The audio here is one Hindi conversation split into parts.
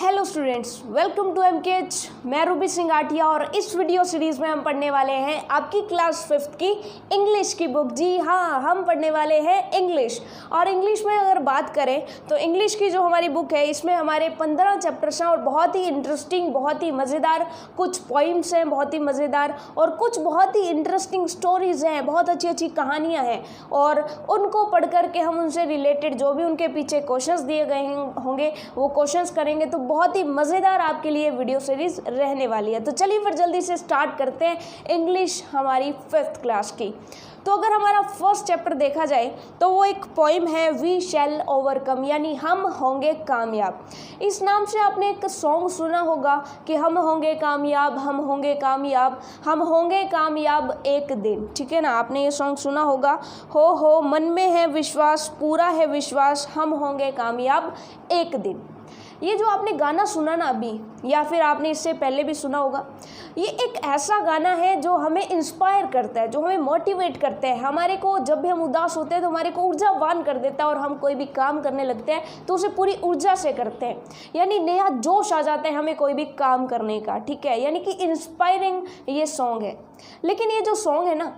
Hello students, welcome to MKH. मैं रूबी सिंह आटिया और इस वीडियो सीरीज़ में हम पढ़ने वाले हैं आपकी क्लास 5th की इंग्लिश की बुक। जी हाँ, हम पढ़ने वाले हैं इंग्लिश। और इंग्लिश में अगर बात करें तो इंग्लिश की जो हमारी बुक है इसमें हमारे 15 चैप्टर्स हैं और बहुत ही इंटरेस्टिंग, बहुत ही मज़ेदार कुछ पोइम्स हैं, बहुत ही मज़ेदार, और कुछ बहुत ही इंटरेस्टिंग स्टोरीज़ हैं, बहुत अच्छी अच्छी कहानियाँ हैं। और उनको पढ़ करके हम उनसे रिलेटेड जो भी उनके पीछे क्वेश्चंस दिए गए होंगे वो क्वेश्चंस करेंगे, तो बहुत ही मज़ेदार आपके लिए वीडियो सीरीज़ रहने वाली है। तो चलिए फिर जल्दी से स्टार्ट करते हैं इंग्लिश हमारी 5th क्लास की। तो अगर हमारा फर्स्ट चैप्टर देखा जाए तो वो एक पोइम है, वी शैल ओवरकम, यानी हम होंगे कामयाब। इस नाम से आपने एक सॉन्ग सुना होगा कि हम होंगे कामयाब, हम होंगे कामयाब, हम होंगे कामयाब एक दिन। ठीक है ना, आपने ये सॉन्ग सुना होगा। हो मन में है विश्वास, पूरा है विश्वास, हम होंगे कामयाब एक दिन। ये जो आपने गाना सुना ना अभी, या फिर आपने इससे पहले भी सुना होगा, ये एक ऐसा गाना है जो हमें इंस्पायर करता है, जो हमें मोटिवेट करता है। हमारे को जब भी हम उदास होते हैं तो हमारे को ऊर्जावान कर देता है, और हम कोई भी काम करने लगते हैं तो उसे पूरी ऊर्जा से करते हैं, यानी नया जोश आ जाता है हमें कोई भी काम करने का। ठीक है, यानी कि इंस्पायरिंग ये सॉन्ग है। लेकिन ये जो सॉन्ग है ना,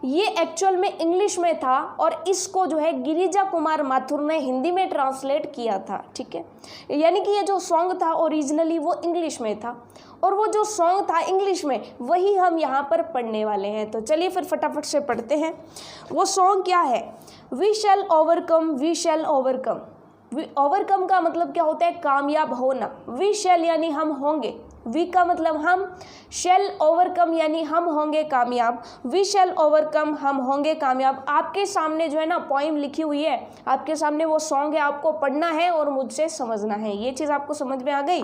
ये एक्चुअल में इंग्लिश में था और इसको जो है गिरिजा कुमार माथुर ने हिंदी में ट्रांसलेट किया था। ठीक है, यानी कि ये जो सॉन्ग था ओरिजिनली वो इंग्लिश में था, और वो जो सॉन्ग था इंग्लिश में वही हम यहाँ पर पढ़ने वाले हैं। तो चलिए फिर फटाफट से पढ़ते हैं। वो सॉन्ग क्या है? We shall overcome, we shall overcome. Overcome का मतलब क्या होता है? कामयाब होना। वी शैल यानी हम होंगे, वी का मतलब हम, शैल ओवरकम यानी हम होंगे कामयाब। वी शैल ओवरकम, हम होंगे कामयाब। आपके सामने जो है ना पोइम लिखी हुई है, आपके सामने वो सॉन्ग है, आपको पढ़ना है और मुझसे समझना है। ये चीज़ आपको समझ में आ गई?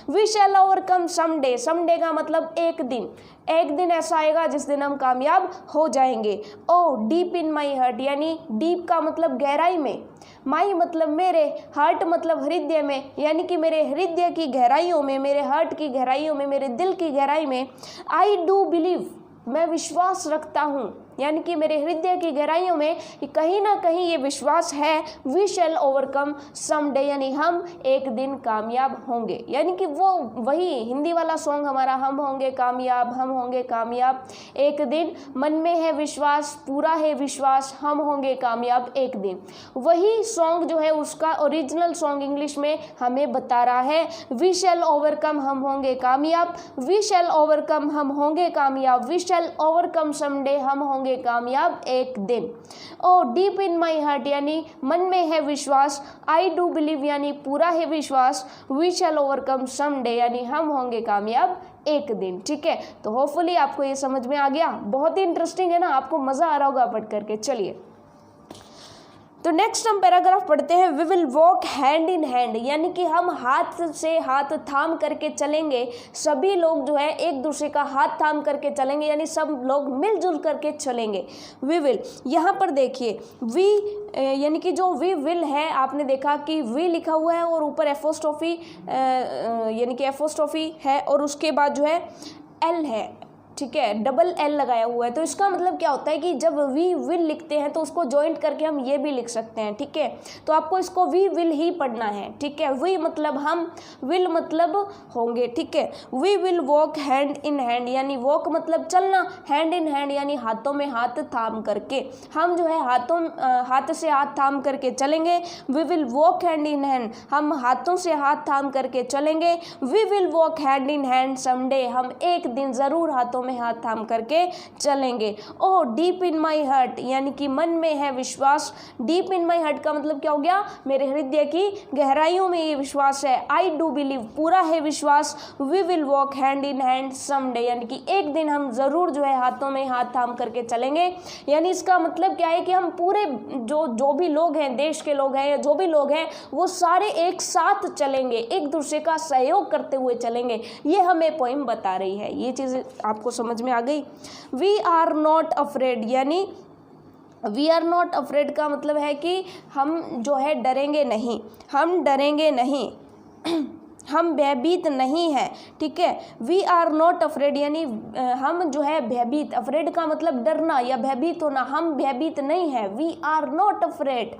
We shall overcome someday, someday का मतलब एक दिन, एक दिन ऐसा आएगा जिस दिन हम कामयाब हो जाएंगे। ओ डीप इन माई हार्ट, यानी डीप का मतलब गहराई में, माई मतलब मेरे, हार्ट मतलब हृदय में, यानी कि मेरे हृदय की गहराइयों में, मेरे हार्ट की गहराइयों में, मेरे दिल की गहराई में। आई डू बिलीव, मैं विश्वास रखता हूँ, यानी कि मेरे हृदय की गहराइयों में कहीं ना कहीं ये विश्वास है। वी शैल ओवरकम समडे, यानी हम एक दिन कामयाब होंगे। यानी कि वो वही हिंदी वाला सॉन्ग हमारा, हम होंगे कामयाब, हम होंगे कामयाब एक दिन, मन में है विश्वास, पूरा है विश्वास, हम होंगे कामयाब एक दिन। वही सॉन्ग जो है उसका ओरिजिनल सॉन्ग इंग्लिश में हमें बता रहा है, वी शैल ओवरकम, हम होंगे कामयाब, वी शैल ओवरकम, हम होंगे कामयाब, वी शैल ओवरकम समडे, हम होंगे कामयाब एक दिन। ओ डीप इन माई हार्ट, यानी मन में है विश्वास। आई डू बिलीव, यानी पूरा है विश्वास। वी शैल ओवरकम समडे, यानी हम होंगे कामयाब एक दिन। ठीक है, तो होपफुली आपको ये समझ में आ गया। बहुत ही इंटरेस्टिंग है ना, आपको मजा आ रहा होगा पढ़ करके। चलिए तो नेक्स्ट हम पैराग्राफ पढ़ते हैं। We will walk hand in hand, यानी कि हम हाथ से हाथ थाम करके चलेंगे। सभी लोग जो है एक दूसरे का हाथ थाम करके चलेंगे, यानी सब लोग मिलजुल करके चलेंगे। वी विल, यहाँ पर देखिए वी, यानी कि जो वी विल है, आपने देखा कि वी लिखा हुआ है और ऊपर एपोस्ट्रोफी, यानी कि एपोस्ट्रोफी है, और उसके बाद जो है एल है। ठीक है, डबल एल लगाया हुआ है। तो इसका मतलब क्या होता है कि जब वी विल लिखते हैं तो उसको जॉइंट करके हम ये भी लिख सकते हैं। ठीक है, तो आपको इसको वी विल ही पढ़ना है। ठीक है, वी मतलब हम, विल मतलब होंगे। ठीक है, we will walk hand in hand, यानी वॉक मतलब चलना, हैंड इन हैंड यानी हाथों में हाथ थाम करके। हम जो है हाथ से हाथ थाम करके चलेंगे। We will walk hand in hand, हम हाथों से हाथ थाम करके चलेंगे। We will walk hand in hand someday, हम एक दिन ज़रूर हाथों में हाथ थाम करके चलेंगे। ओ डीप इन माई हार्ट, यानी कि मन में है विश्वास। डीप इन माई हार्ट का मतलब क्या हो गया? मेरे हृदय की गहराइयों में ये विश्वास है। आई डू बिलीव, पूरा है विश्वास। We will walk hand in hand someday, यानी कि एक दिन हम जरूर जो है हाथों में हाथ थाम करके चलेंगे। यानी इसका मतलब क्या है कि हम पूरे जो भी लोग हैं, देश के लोग हैं या जो भी लोग हैं, वो सारे एक साथ चलेंगे, एक दूसरे का सहयोग करते हुए चलेंगे। ये हमें पोइम बता रही है। ये चीज़ आपको समझ में आ गई? वी आर नॉट अफ्रेड, यानी वी आर नॉट अफ्रेड का मतलब है कि हम जो है डरेंगे नहीं, हम डरेंगे नहीं। हम भयभीत नहीं हैं, ठीक है। वी आर नॉट अफ्रेड यानी हम जो है भयभीत, अफ्रेड का मतलब डरना या भयभीत होना, हम भयभीत नहीं हैं। We are not afraid,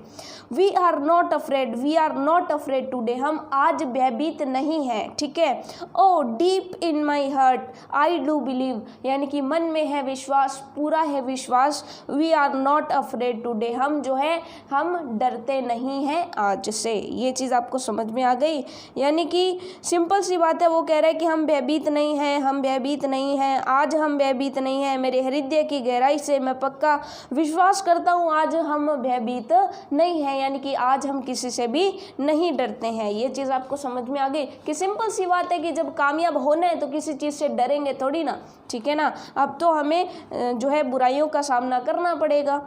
we are not afraid, we are not afraid today, हम आज भयभीत नहीं हैं, ठीक है। Oh deep in my heart I do believe यानी कि मन में है विश्वास, पूरा है विश्वास। We are not afraid today, हम जो है हम डरते नहीं हैं आज से। ये चीज़ आपको समझ में आ गई। यानी कि सिंपल सी बात है, वो कह रहे हैं कि हम भयभीत नहीं हैं, हम भयभीत नहीं हैं, आज हम भयभीत नहीं हैं। मेरे हृदय की गहराई से मैं पक्का विश्वास करता हूँ आज हम भयभीत नहीं हैं, यानी कि आज हम किसी से भी नहीं डरते हैं। ये चीज़ आपको समझ में आ गई कि सिंपल सी बात है कि जब कामयाब होना है तो किसी चीज़ से डरेंगे थोड़ी ना, ठीक है ना। अब तो हमें जो है बुराइयों का सामना करना पड़ेगा।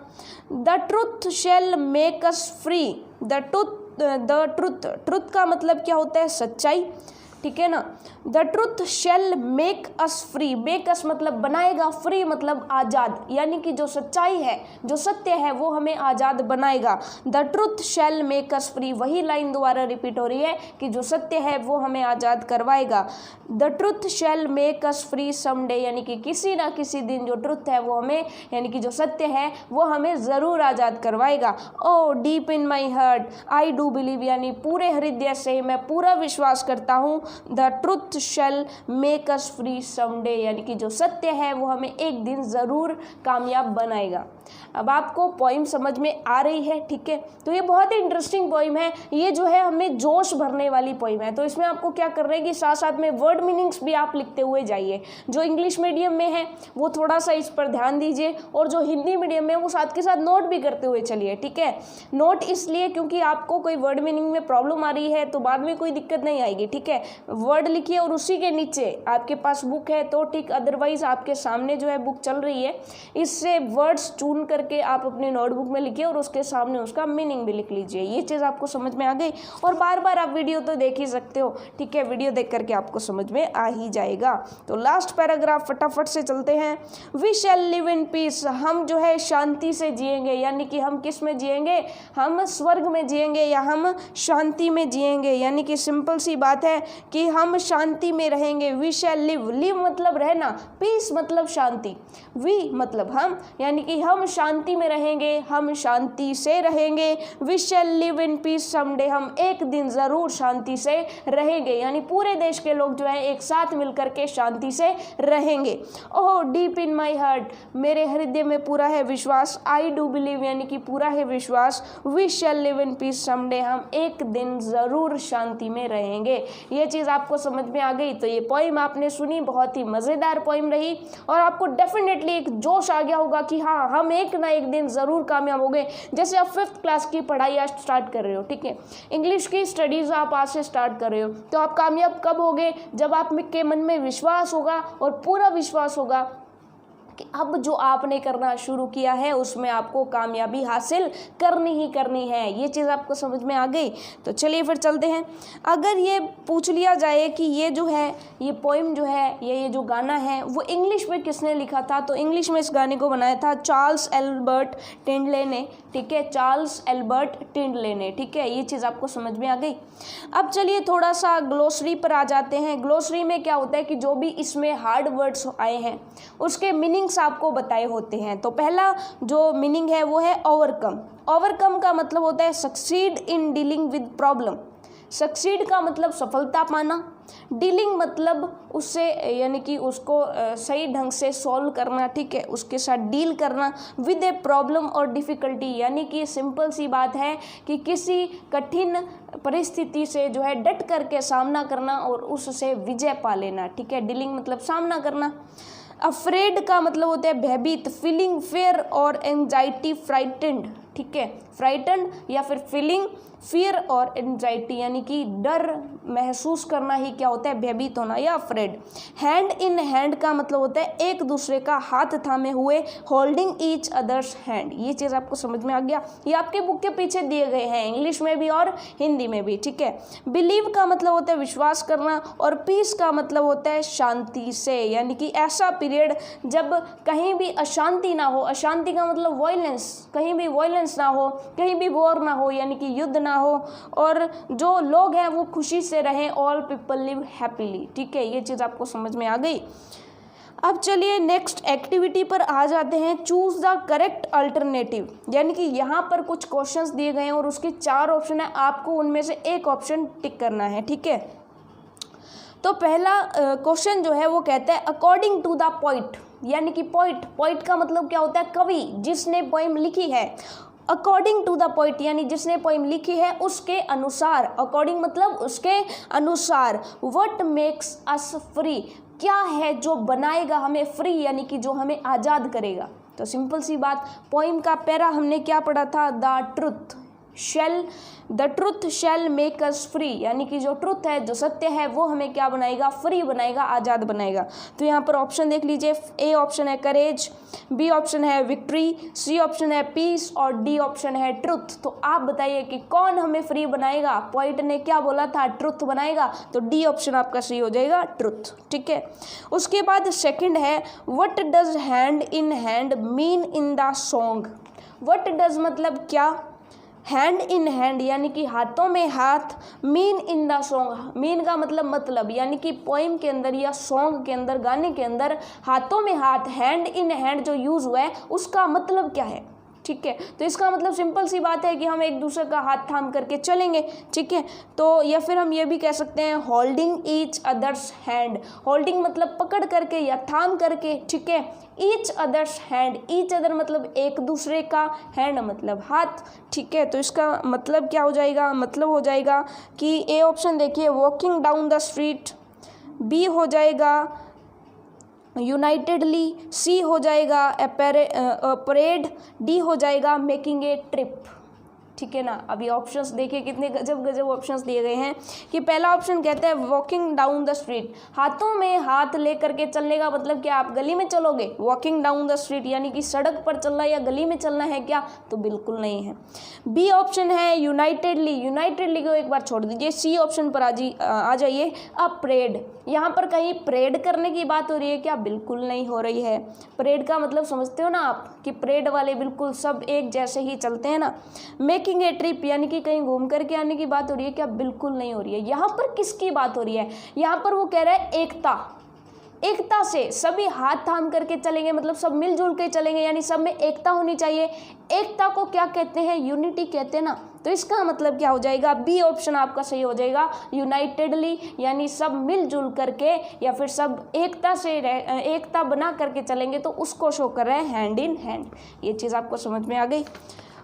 The truth shall make us free, the truth का मतलब क्या होता है? सच्चाई, ठीक है ना। The truth shall make us free, make us मतलब बनाएगा, फ्री मतलब आज़ाद, यानी कि जो सच्चाई है, जो सत्य है वो हमें आज़ाद बनाएगा। The truth shall make us free, वही लाइन दोबारा रिपीट हो रही है कि जो सत्य है वो हमें आज़ाद करवाएगा। The truth shall make us free someday, यानी कि किसी ना किसी दिन जो ट्रुथ है वो हमें, यानी कि जो सत्य है वो हमें ज़रूर आज़ाद करवाएगा। Oh deep in my heart I do believe, यानी पूरे हृदय से मैं पूरा विश्वास करता हूँ। The truth shall make us free someday, यानी कि जो सत्य है वो हमें एक दिन ज़रूर कामयाब बनाएगा। अब आपको पोइम समझ में आ रही है, ठीक है। तो ये बहुत ही इंटरेस्टिंग पोइम है, ये जो है हमें जोश भरने वाली पोइम है। तो इसमें आपको क्या कर रहे हैं कि साथ साथ में वर्ड मीनिंग्स भी आप लिखते हुए जाइए। जो इंग्लिश मीडियम में है वो थोड़ा सा इस पर ध्यान दीजिए, और जो हिंदी मीडियम में है वो साथ के साथ नोट भी करते हुए चलिए, ठीक है। नोट इसलिए क्योंकि आपको कोई वर्ड मीनिंग में प्रॉब्लम आ रही है तो बाद में कोई दिक्कत नहीं आएगी, ठीक है। वर्ड लिखिए और उसी के नीचे आपके पास बुक है तो ठीक, अदरवाइज आपके सामने जो है बुक चल रही है, इससे वर्ड्स चुन करके आप अपनी नोटबुक में लिखिए और उसके सामने उसका मीनिंग भी लिख लीजिए। ये चीज़ आपको समझ में आ गई। और बार बार आप वीडियो तो देख ही सकते हो, ठीक है, वीडियो देख करके आपको समझ में आ ही जाएगा। तो लास्ट पैराग्राफ फटाफट से चलते हैं। We shall live in peace, हम जो है शांति से जिएंगे, यानी कि हम किस में जिएंगे? हम स्वर्ग में जिएंगे या हम शांति में जिएंगे, यानी कि सिंपल सी बात है कि हम शांति में रहेंगे। वी शैल लिव, लिव मतलब रहना, पीस मतलब शांति, वी मतलब हम, यानी कि हम शांति में रहेंगे, हम शांति से रहेंगे। We shall live in peace someday, हम एक दिन ज़रूर शांति से रहेंगे, यानी पूरे देश के लोग जो है एक साथ मिलकर के शांति से रहेंगे। ओह डीप इन माई हार्ट, मेरे हृदय में पूरा है विश्वास। आई डू बिलीव, यानी कि पूरा है विश्वास। We shall live in peace someday, हम एक दिन ज़रूर शांति में रहेंगे। ये चीज़ आपको समझ में आ गई। तो ये पोइम आपने सुनी, बहुत ही मज़ेदार पोइम रही और आपको डेफिनेटली एक जोश आ गया होगा कि हाँ, हम एक ना एक दिन ज़रूर कामयाब होंगे। जैसे आप 5th क्लास की पढ़ाई आज स्टार्ट कर रहे हो, ठीक है, इंग्लिश की स्टडीज़ आप आज से स्टार्ट कर रहे हो, तो आप कामयाब कब होगे? जब आप के मन में विश्वास होगा और पूरा विश्वास होगा कि अब जो आपने करना शुरू किया है उसमें आपको कामयाबी हासिल करनी ही करनी है। ये चीज़ आपको समझ में आ गई। तो चलिए फिर चलते हैं। अगर ये पूछ लिया जाए कि ये जो है, ये पोइम जो है, ये जो गाना है वो इंग्लिश में किसने लिखा था, तो इंग्लिश में इस गाने को बनाया था चार्ल्स एल्बर्ट टिंडले ने, ठीक है, चार्ल्स एल्बर्ट टिंडले ने, ठीक है। ये चीज़ आपको समझ में आ गई। अब चलिए थोड़ा सा ग्लोसरी पर आ जाते हैं। ग्लोसरी में क्या होता है कि जो भी इसमें हार्ड वर्ड्स आए हैं उसके मीनिंग्स आपको बताए होते हैं। तो पहला जो मीनिंग है वो है ओवरकम। ओवरकम का मतलब होता है succeed in dealing with problem. Succeed का मतलब सफलता पाना, डीलिंग मतलब उससे, यानी कि उसको सही ढंग से सॉल्व करना, ठीक है, उसके साथ डील करना। विद ए प्रॉब्लम और डिफ़िकल्टी, यानी कि सिंपल सी बात है कि किसी कठिन परिस्थिति से जो है डट करके सामना करना और उससे विजय पा लेना, ठीक है। डीलिंग मतलब सामना करना। अफ्रेड का मतलब होता है भयभीत, फीलिंग फेयर और एंजाइटी, फ्राइटेंड, ठीक है, फ्राइटेंड या फिर फीलिंग फियर और एंजाइटी, यानी कि डर महसूस करना ही क्या होता है? भयभीत होना या अफ्रेड। हैंड इन हैंड का मतलब होता है एक दूसरे का हाथ थामे हुए, होल्डिंग ईच अदर्स हैंड। ये चीज़ आपको समझ में आ गया। ये आपके बुक के पीछे दिए गए हैं, इंग्लिश में भी और हिंदी में भी, ठीक है। बिलीव का मतलब होता है विश्वास करना, और पीस का मतलब होता है शांति से, यानी कि ऐसा पीरियड जब कहीं भी अशांति ना हो। अशांति का मतलब वायलेंस, कहीं भी वायलेंस ना हो, कहीं भी वॉर ना हो, यानी कि युद्ध ना हो और जो लोग हैं वो खुशी से रहें, ऑल पीपल लिव हैप्पीली। ठीक है, ये चीज़ आपको समझ में आ गई। अब चलिए नेक्स्ट एक्टिविटी पर आ जाते हैं। चूज द करेक्ट अल्टरनेटिव, यानी कि यहाँ पर कुछ क्वेश्चंस दिए गए हैं और उसके 4 ऑप्शन है, आपको उनमें से एक ऑप्शन टिक करना है। ठीक है, तो पहला क्वेश्चन जो है वो कहता है अकॉर्डिंग टू द पोइट, यानी कि पोइट का मतलब क्या होता है, कवि, जिसने पोइम लिखी है। अकॉर्डिंग टू द पोइट यानी जिसने पोइम लिखी है उसके अनुसार, अकॉर्डिंग मतलब उसके अनुसार, व्हाट मेक्स अस फ्री, क्या है जो बनाएगा हमें फ्री, यानी कि जो हमें आज़ाद करेगा। तो सिंपल सी बात, पोइम का पैरा हमने क्या पढ़ा था, the truth shall make us free, यानी कि जो ट्रुथ है, जो सत्य है, वो हमें क्या बनाएगा, फ्री बनाएगा, आज़ाद बनाएगा। तो यहाँ पर ऑप्शन देख लीजिए, ए ऑप्शन है करेज, बी ऑप्शन है विक्ट्री, सी ऑप्शन है पीस और डी ऑप्शन है ट्रुथ। तो आप बताइए कि कौन हमें फ्री बनाएगा। पोइट ने क्या बोला था, ट्रुथ बनाएगा, तो डी ऑप्शन आपका सही हो जाएगा, ट्रुथ। ठीक है, उसके बाद सेकंड है what does hand in hand mean in the song. What does मतलब क्या, हैंड इन हैंड यानी कि हाथों में हाथ, mean in the song, mean का मतलब यानी कि पोइम के अंदर या सॉन्ग के अंदर, गाने के अंदर हाथों में हाथ, हैंड इन हैंड जो यूज़ हुआ है उसका मतलब क्या है। ठीक है, तो इसका मतलब सिंपल सी बात है कि हम एक दूसरे का हाथ थाम करके चलेंगे। ठीक है, तो या फिर हम ये भी कह सकते हैं holding each others hand, holding मतलब पकड़ करके या थाम करके। ठीक है, each others hand, each other मतलब एक दूसरे का, हैंड मतलब हाथ। ठीक है, तो इसका मतलब क्या हो जाएगा, मतलब हो जाएगा कि ए ऑप्शन देखिए walking down the street, B हो जाएगा यूनाइटेडली, सी हो जाएगा परेड, डी हो जाएगा मेकिंग ए ट्रिप। ठीक है ना, अभी ऑप्शंस देखिए कितने गजब ऑप्शंस दिए गए हैं कि पहला ऑप्शन कहता है वॉकिंग डाउन द स्ट्रीट, हाथों में हाथ ले करके चलने का मतलब क्या, आप गली में चलोगे, वॉकिंग डाउन द स्ट्रीट यानी कि सड़क पर चलना या गली में चलना है क्या, तो बिल्कुल नहीं है। बी ऑप्शन है यूनाइटेडली, यूनाइटेडली को एक बार छोड़ दीजिए, सी ऑप्शन पर आ जाइए। अब परेड, यहाँ पर कहीं परेड करने की बात हो रही है क्या, बिल्कुल नहीं हो रही है। परेड का मतलब समझते हो ना आप कि परेड वाले बिल्कुल सब एक जैसे ही चलते हैं ना। मेकिंग ए ट्रिप यानी कि कहीं घूम करके आने की बात हो रही है क्या, बिल्कुल नहीं हो रही है। यहाँ पर किसकी बात हो रही है, यहाँ पर वो कह रहा है एकता से, सभी हाथ थाम करके चलेंगे, मतलब सब मिलजुल के चलेंगे, यानी सब में एकता होनी चाहिए। एकता को क्या कहते हैं, यूनिटी कहते हैं ना। तो इसका मतलब क्या हो जाएगा, बी ऑप्शन आपका सही हो जाएगा, यूनाइटेडली, यानी सब मिलजुल करके या फिर सब एकता बना करके चलेंगे, तो उसको शो कर रहे हैं हैंड इन हैंड। ये चीज़ आपको समझ में आ गई।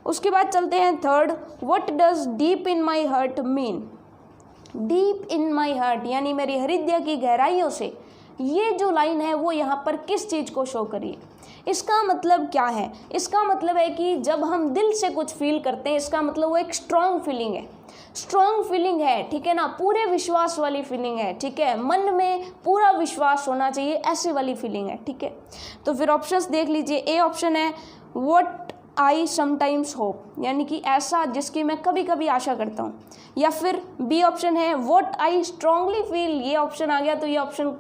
उसके बाद चलते हैं third, what does deep in my heart mean. Deep in my heart यानी मेरी हृदय की गहराइयों से, ये जो लाइन है वो यहाँ पर किस चीज़ को शो करी है। इसका मतलब क्या है, इसका मतलब है कि जब हम दिल से कुछ फील करते हैं, इसका मतलब वो एक स्ट्रॉन्ग फीलिंग है, स्ट्रॉन्ग फीलिंग है। ठीक है ना, पूरे विश्वास वाली फीलिंग है। ठीक है, मन में पूरा विश्वास होना चाहिए, ऐसी वाली फीलिंग है। ठीक है, तो फिर ऑप्शंस देख लीजिए। ए ऑप्शन है व्हाट आई समटाइम्स होप, यानी कि ऐसा जिसकी मैं कभी कभी आशा करता हूँ। या फिर बी ऑप्शन है व्हाट आई स्ट्रांगली फील, ये ऑप्शन आ गया तो ये ऑप्शन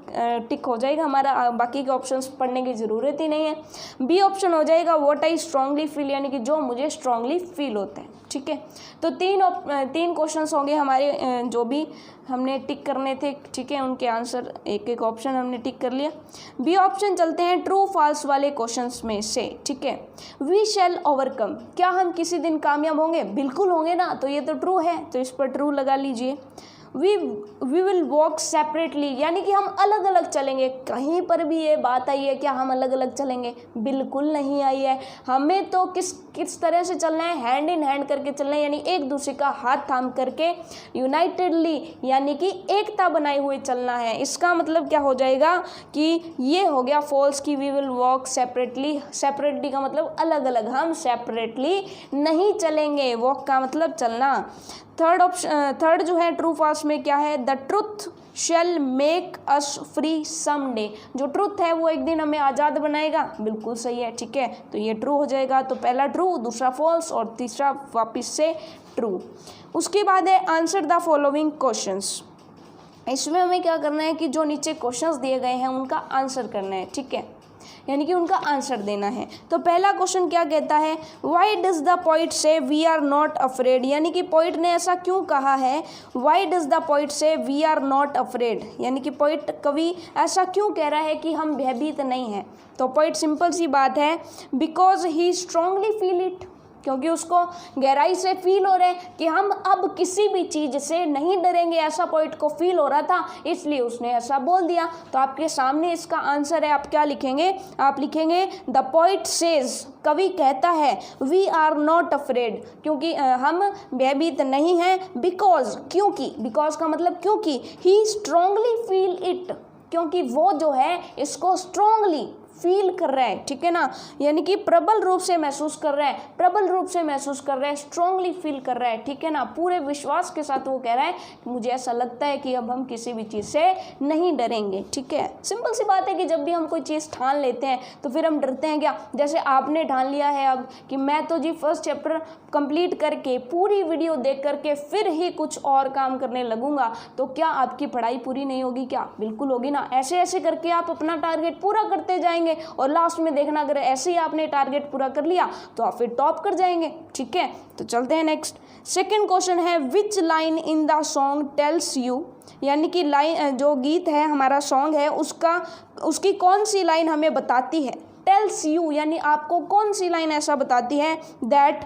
टिक हो जाएगा हमारा, बाकी के ऑप्शंस पढ़ने की ज़रूरत ही नहीं है। बी ऑप्शन हो जाएगा व्हाट आई स्ट्रांगली फील, यानी कि जो मुझे स्ट्रांगली फील होता है। ठीक है, तो तीन क्वेश्चंस होंगे हमारे जो भी हमने टिक करने थे। ठीक है, उनके आंसर एक एक ऑप्शन हमने टिक कर लिया। बी ऑप्शन चलते हैं ट्रू फॉल्स वाले क्वेश्चंस में से। ठीक है, वी शैल ओवरकम, क्या हम किसी दिन कामयाब होंगे, बिल्कुल होंगे ना, तो ये तो ट्रू है, तो इस पर ट्रू लगा लीजिए। वी विल वॉक सेपरेटली, यानी कि हम अलग अलग चलेंगे। कहीं पर भी ये बात आई है क्या हम अलग अलग चलेंगे, बिल्कुल नहीं आई है। हमें तो किस तरह से चलना है, हैंड इन हैंड करके चलना है, यानी एक दूसरे का हाथ थाम करके, यूनाइटेडली यानी कि एकता बनाए हुए चलना है। इसका मतलब क्या हो जाएगा कि ये हो गया फॉल्स की we will walk separately, separately का मतलब अलग अलग, हम सेपरेटली नहीं चलेंगे, वॉक का मतलब चलना। थर्ड जो है ट्रू फॉल्स में क्या है, the truth shall make us free someday, जो ट्रुथ है वो एक दिन हमें आज़ाद बनाएगा, बिल्कुल सही है। ठीक है, तो ये ट्रू हो जाएगा, तो पहला ट्रू, दूसरा फॉल्स और तीसरा वापस से ट्रू। उसके बाद है आंसर द फॉलोइंग क्वेश्चंस। इसमें हमें क्या करना है कि जो नीचे क्वेश्चंस दिए गए हैं उनका आंसर करना है। ठीक है, यानी कि उनका आंसर देना है। तो पहला क्वेश्चन क्या कहता है, वाई डज द पोइट से वी आर नॉट अफ्रेड, यानी कि पोइट ने ऐसा क्यों कहा है। वाई डज द पोइट से वी आर नॉट अफ्रेड, यानी कि पोइट कवि ऐसा क्यों कह रहा है कि हम भयभीत नहीं हैं। तो पोइट सिंपल सी बात है, because he strongly feel it, क्योंकि उसको गहराई से फील हो रहा है कि हम अब किसी भी चीज़ से नहीं डरेंगे, ऐसा पोइट को फील हो रहा था, इसलिए उसने ऐसा बोल दिया। तो आपके सामने इसका आंसर है, आप क्या लिखेंगे, आप लिखेंगे द पोइट सेज, कवि कहता है, वी आर नॉट अफ्रेड, क्योंकि हम भयभीत नहीं हैं, बिकॉज, क्योंकि, बिकॉज का मतलब क्योंकि, ही स्ट्रांगली फील इट, क्योंकि वो जो है इसको स्ट्रांगली फील कर रहा है, ठीक है ना, यानी कि प्रबल रूप से महसूस कर रहा है, प्रबल रूप से महसूस कर रहा है, स्ट्रांगली फील कर रहा है, ठीक है ना, पूरे विश्वास के साथ वो कह रहा है कि मुझे ऐसा लगता है कि अब हम किसी भी चीज़ से नहीं डरेंगे, ठीक है। सिंपल सी बात है कि जब भी हम कोई चीज़ ठान लेते हैं तो फिर हम डरते हैं क्या। जैसे आपने ठान लिया है अब कि मैं तो जी फर्स्ट चैप्टर कंप्लीट करके पूरी वीडियो देख करके फिर ही कुछ और काम करने लगूंगा, तो क्या आपकी पढ़ाई पूरी नहीं होगी क्या, बिल्कुल होगी ना। ऐसे ऐसे करके आप अपना टारगेट पूरा करते जाएंगे और लास्ट में देखना अगर ऐसे ही आपने टारगेट पूरा कर लिया तो आप फिर टॉप कर जाएंगे, ठीक है। तो चलते हैं नेक्स्ट। सेकंड क्वेश्चन है, which line in the song tells you, यानी कि लाइन, जो गीत है हमारा सॉन्ग है उसकी कौन सी लाइन हमें बताती है, टेल्स यू, यानी आपको कौन सी लाइन ऐसा बताती है, दैट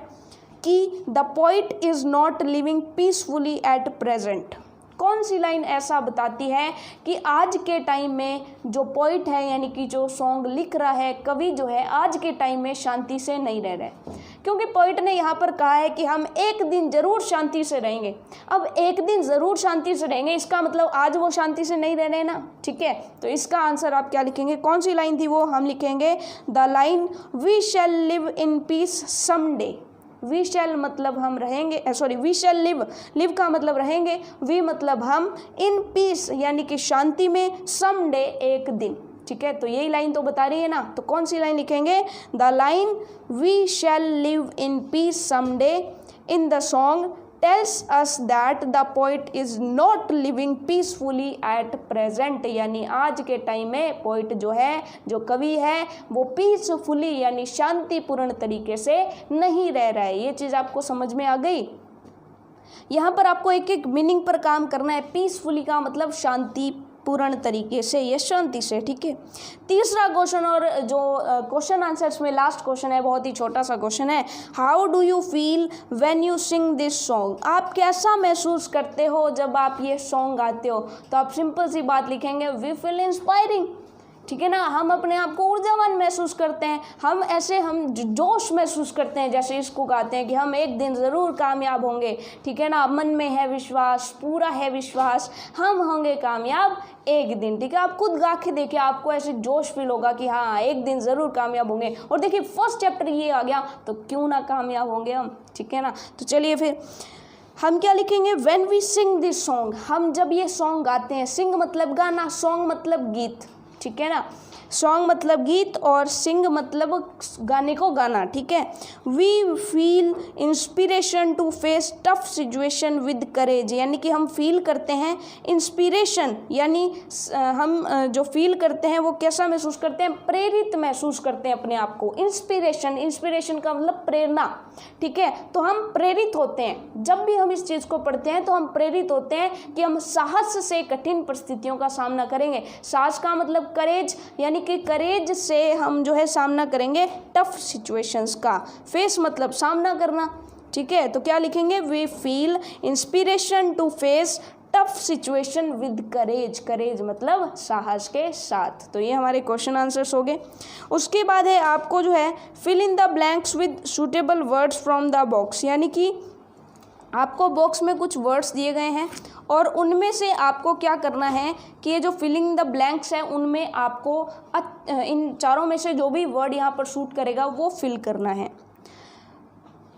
कि the poet is not living peacefully at present. कौन सी लाइन ऐसा बताती है कि आज के टाइम में जो पोइट है, यानी कि जो सॉन्ग लिख रहा है, कवि जो है, आज के टाइम में शांति से नहीं रह रहे, क्योंकि पोइट ने यहाँ पर कहा है कि हम एक दिन ज़रूर शांति से रहेंगे। अब एक दिन ज़रूर शांति से रहेंगे, इसका मतलब आज वो शांति से नहीं रह रहे ना, ठीक है। तो इसका आंसर आप क्या लिखेंगे, कौन सी लाइन थी वो, हम लिखेंगे the line we shall live in peace someday. We shall मतलब हम रहेंगे, sorry we shall live, live का मतलब रहेंगे, वी मतलब हम, इन पीस यानी कि शांति में, समडे एक दिन, ठीक है। तो यही लाइन तो बता रही है ना, तो कौन सी लाइन लिखेंगे, the line we shall live in peace someday in the song tells us that the poet is not living peacefully at present, यानी आज के टाइम में पोइट जो है, जो कवि है, वो पीसफुली यानी शांतिपूर्ण तरीके से नहीं रह रहा है। ये चीज़ आपको समझ में आ गई। यहाँ पर आपको एक एक मीनिंग पर काम करना है। पीसफुली का मतलब शांति पूर्ण तरीके से या शांति से, ठीक है। तीसरा क्वेश्चन, और जो क्वेश्चन आंसर्स में लास्ट क्वेश्चन है, बहुत ही छोटा सा क्वेश्चन है, how do you feel when you sing this song, आप कैसा महसूस करते हो जब आप ये सॉन्ग गाते हो। तो आप सिंपल सी बात लिखेंगे, वी फील इंस्पायरिंग, ठीक है ना, हम अपने आप को ऊर्जावान महसूस करते हैं, हम ऐसे हम जोश महसूस करते हैं, जैसे इसको गाते हैं कि हम एक दिन ज़रूर कामयाब होंगे, ठीक है ना, मन में है विश्वास, पूरा है विश्वास, हम होंगे कामयाब एक दिन, ठीक है। आप खुद गा के देखिए, आपको ऐसे जोश फील होगा कि हाँ एक दिन ज़रूर कामयाब होंगे। और देखिए फर्स्ट चैप्टर ये आ गया तो क्यों ना कामयाब होंगे हम, ठीक है ना। तो चलिए फिर हम क्या लिखेंगे, when we sing this song, हम जब ये सॉन्ग गाते हैं, सिंग मतलब गाना, सॉन्ग मतलब गीत, ठीक है ना, सॉन्ग मतलब गीत और सिंग मतलब गाने को गाना, ठीक है। We feel inspiration to face tough situation with courage, यानी कि हम फील करते हैं इंस्पिरेशन, यानी हम जो फील करते हैं वो कैसा महसूस करते हैं, प्रेरित महसूस करते हैं अपने आप को। इंस्पिरेशन, इंस्पिरेशन का मतलब प्रेरणा, ठीक है। तो हम प्रेरित होते हैं, जब भी हम इस चीज़ को पढ़ते हैं तो हम प्रेरित होते हैं कि हम साहस से कठिन परिस्थितियों का सामना करेंगे। साहस का मतलब करेज, यानी कि करेज से हम जो है सामना करेंगे टफ सिचुएशंस का। फेस मतलब सामना करना, ठीक है। तो क्या लिखेंगे, we feel inspiration to face tough situation with courage, courage मतलब साहस के साथ। तो ये हमारे क्वेश्चन आंसर्स हो गए। उसके बाद है आपको जो है fill in the blanks with suitable words from the box, यानी कि आपको बॉक्स में कुछ वर्ड्स दिए गए हैं और उनमें से आपको क्या करना है कि ये जो फिलिंग द ब्लैंक्स है उनमें आपको इन चारों में से जो भी वर्ड यहाँ पर सूट करेगा वो फिल करना है।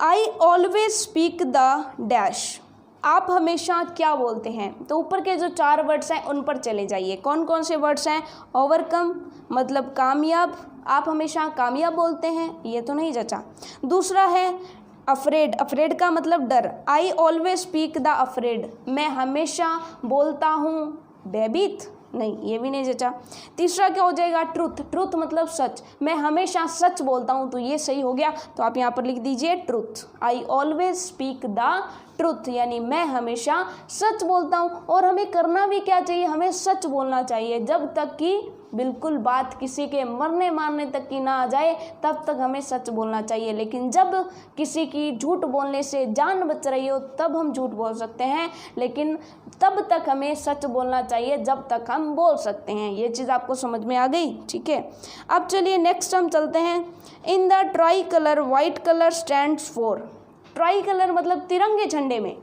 I always speak the dash, आप हमेशा क्या बोलते हैं। तो ऊपर के जो 4 वर्ड्स हैं उन पर चले जाइए। कौन कौन से वर्ड्स हैं, ओवरकम मतलब कामयाब, आप हमेशा कामयाब बोलते हैं, ये तो नहीं जचा। दूसरा है अफ्रेड, अफ्रेड का मतलब डर, I always speak the afraid, मैं हमेशा बोलता हूँ भयभीत, नहीं, ये भी नहीं जचा। तीसरा क्या हो जाएगा? ट्रुथ। ट्रुथ मतलब सच, मैं हमेशा सच बोलता हूँ, तो ये सही हो गया। तो आप यहाँ पर लिख दीजिए truth. I always speak the truth, यानी मैं हमेशा सच बोलता हूँ। और हमें करना भी क्या चाहिए? हमें सच बोलना चाहिए, जब तक कि बिल्कुल बात किसी के मरने मारने तक की ना आ जाए, तब तक हमें सच बोलना चाहिए। लेकिन जब किसी की झूठ बोलने से जान बच रही हो, तब हम झूठ बोल सकते हैं, लेकिन तब तक हमें सच बोलना चाहिए जब तक हम बोल सकते हैं। ये चीज़ आपको समझ में आ गई? ठीक है, अब चलिए नेक्स्ट हम चलते हैं। In the try colour white colour stands for. Try colour मतलब तिरंगे झंडे में,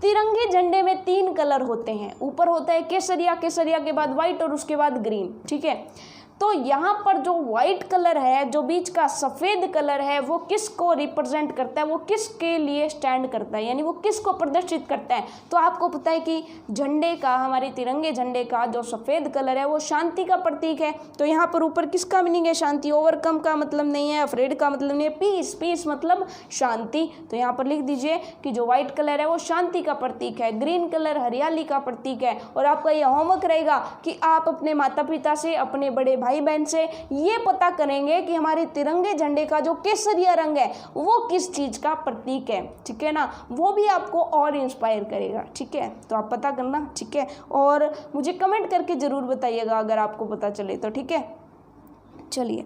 तिरंगे झंडे में 3 कलर होते हैं। ऊपर होता है केसरिया, केसरिया के बाद वाइट और उसके बाद ग्रीन। ठीक है, तो यहाँ पर जो वाइट कलर है, जो बीच का सफ़ेद कलर है, वो किसको रिप्रेजेंट करता है? वो किसके लिए स्टैंड करता है, यानी वो किसको प्रदर्शित करता है? तो आपको पता है कि झंडे का, हमारे तिरंगे झंडे का जो सफ़ेद कलर है वो शांति का प्रतीक है। तो यहाँ पर ऊपर किसका मीनिंग है? शांति। ओवरकम का मतलब नहीं है, अफ्रेड का मतलब नहीं है, पीस। पीस मतलब शांति। तो यहाँ पर लिख दीजिए कि जो व्हाइट कलर है वो शांति का प्रतीक है, ग्रीन कलर हरियाली का प्रतीक है। और आपका यह होमवर्क रहेगा कि आप अपने माता पिता से, अपने बड़े भाई बहन से ये पता करेंगे कि हमारे तिरंगे झंडे का जो केसरिया रंग है वो किस चीज का प्रतीक है। ठीक है ना, वो भी आपको और इंस्पायर करेगा। ठीक है, तो आप पता करना। ठीक है, और मुझे कमेंट करके जरूर बताइएगा अगर आपको पता चले तो। ठीक है, चलिए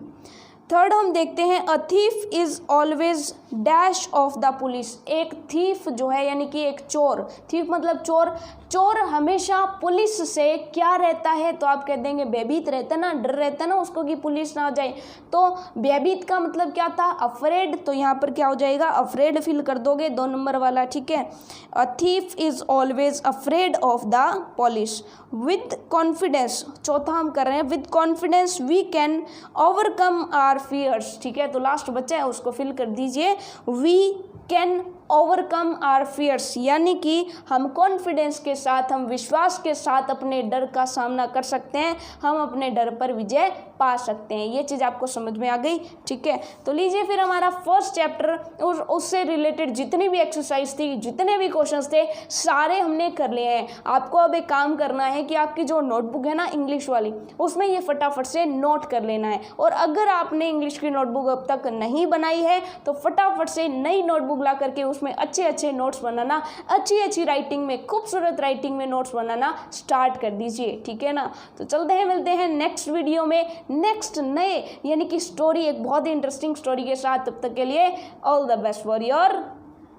थर्ड हम देखते हैं। अ thief is always dash of the police. एक थीफ जो है, यानी कि एक चोर, थीफ मतलब चोर, चोर हमेशा पुलिस से क्या रहता है? तो आप कह देंगे भयभीत रहता है ना, डर रहता है ना उसको कि पुलिस ना आ जाए। तो भयभीत का मतलब क्या था? अफ्रेड। तो यहाँ पर क्या हो जाएगा? अफ्रेड फिल कर दोगे, 2 नंबर वाला। ठीक है, a thief is always afraid of the police. With confidence, चौथा हम कर रहे हैं, with confidence we can overcome our fears. ठीक है, तो लास्ट बच्चा है उसको फिल कर दीजिए, we can overcome our fears, यानी कि हम कॉन्फिडेंस के साथ, हम विश्वास के साथ अपने डर का सामना कर सकते हैं, हम अपने डर पर विजय पा सकते हैं। ये चीज़ आपको समझ में आ गई? ठीक है, तो लीजिए फिर हमारा फर्स्ट चैप्टर और उससे रिलेटेड जितनी भी एक्सरसाइज थी, जितने भी क्वेश्चंस थे, सारे हमने कर लिए हैं। आपको अब एक काम करना है कि आपकी जो नोटबुक है ना इंग्लिश वाली, उसमें ये फटाफट से नोट कर लेना है। और अगर आपने इंग्लिश की नोटबुक अब तक नहीं बनाई है तो फटाफट से नई नोटबुक ला करके उसमें अच्छे अच्छे नोट्स बनाना, अच्छी अच्छी राइटिंग में, खूबसूरत राइटिंग में नोट्स बनाना स्टार्ट कर दीजिए। ठीक है ना, तो चलते हैं, मिलते हैं नेक्स्ट वीडियो में नेक्स्ट नए यानी कि स्टोरी, एक बहुत ही इंटरेस्टिंग स्टोरी के साथ। तब तक के लिए all the best for your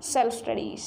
self studies.